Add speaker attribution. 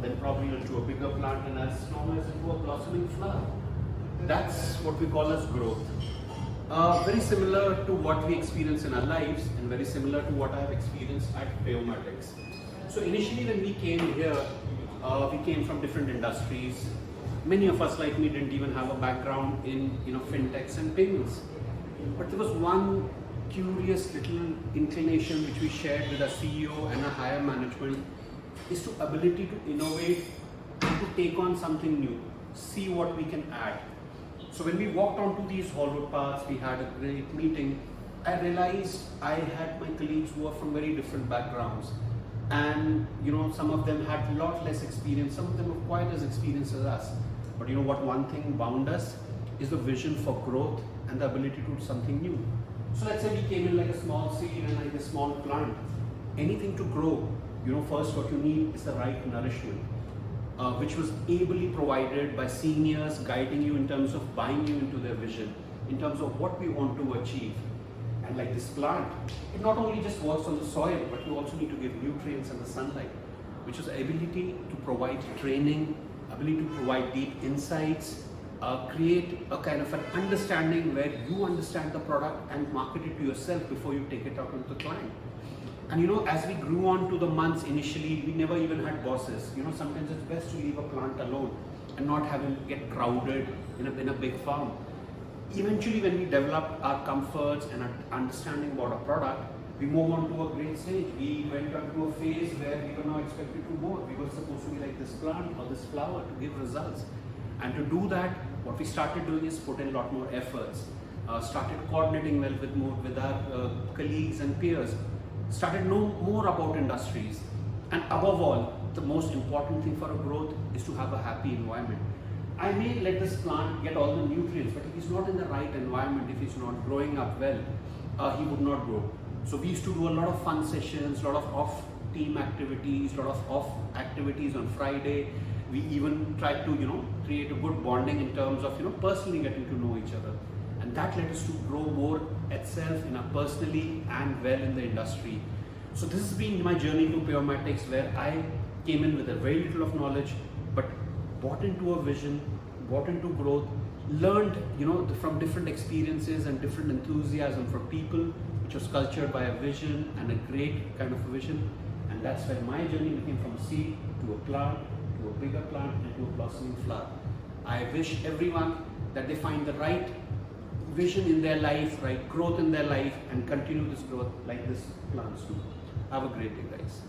Speaker 1: then probably into a bigger plant, and as long as into a blossoming flower. That's what we call as growth. Very similar to what we experience in our lives, and very similar to what I have experienced at Payomatix. So initially when we came here, we came from different industries. Many of us like me didn't even have a background in fintechs and payments. But there was one curious little inclination which we shared with our CEO and our higher management, is to ability to innovate, to take on something new, see what we can add. So when we walked onto these hallway paths, we had a great meeting. I realized I had my colleagues who are from very different backgrounds, and some of them had a lot less experience, some of them were quite as experienced as us. But one thing bound us is the vision for growth and the ability to do something new. So let's say we came in like a small seed and like a small plant. Anything to grow, first what you need is the right nourishment, which was ably provided by seniors guiding you in terms of buying you into their vision, in terms of what we want to achieve. And like this plant, it not only just works on the soil, but you also need to give nutrients and the sunlight, which is the ability to provide training, ability to provide deep insights, create a kind of an understanding where you understand the product and market it to yourself before you take it out to the client. And as we grew on to the months, initially we never even had bosses. Sometimes it's best to leave a plant alone and not have it get crowded in a big farm. Eventually, when we developed our comforts and our understanding about our product, we moved on to a great stage. We went on to a phase where we were now expected to more. We were supposed to be like this plant or this flower to give results. And to do that, what we started doing is put in a lot more efforts. Started coordinating well with our colleagues and peers. Started know more about industries. And above all, the most important thing for a growth is to have a happy environment. I may let this plant get all the nutrients, but if he's not in the right environment, if he's not growing up well, he would not grow. So we used to do a lot of fun sessions, a lot of off-team activities, a lot of off activities on Friday. We even tried to, create a good bonding in terms of, personally getting to know each other. And that led us to grow more itself, personally and well in the industry. So this has been my journey to Payomatix, where I came in with a very little of knowledge, but bought into a vision, bought into growth, learned, from different experiences and different enthusiasm for people, which was cultured by a vision and a great kind of a vision. And that's where my journey became from a seed to a plant, to a bigger plant, and to a blossoming flower. I wish everyone that they find the right vision in their life, right growth in their life, and continue this growth like this plants do. Have a great day, guys.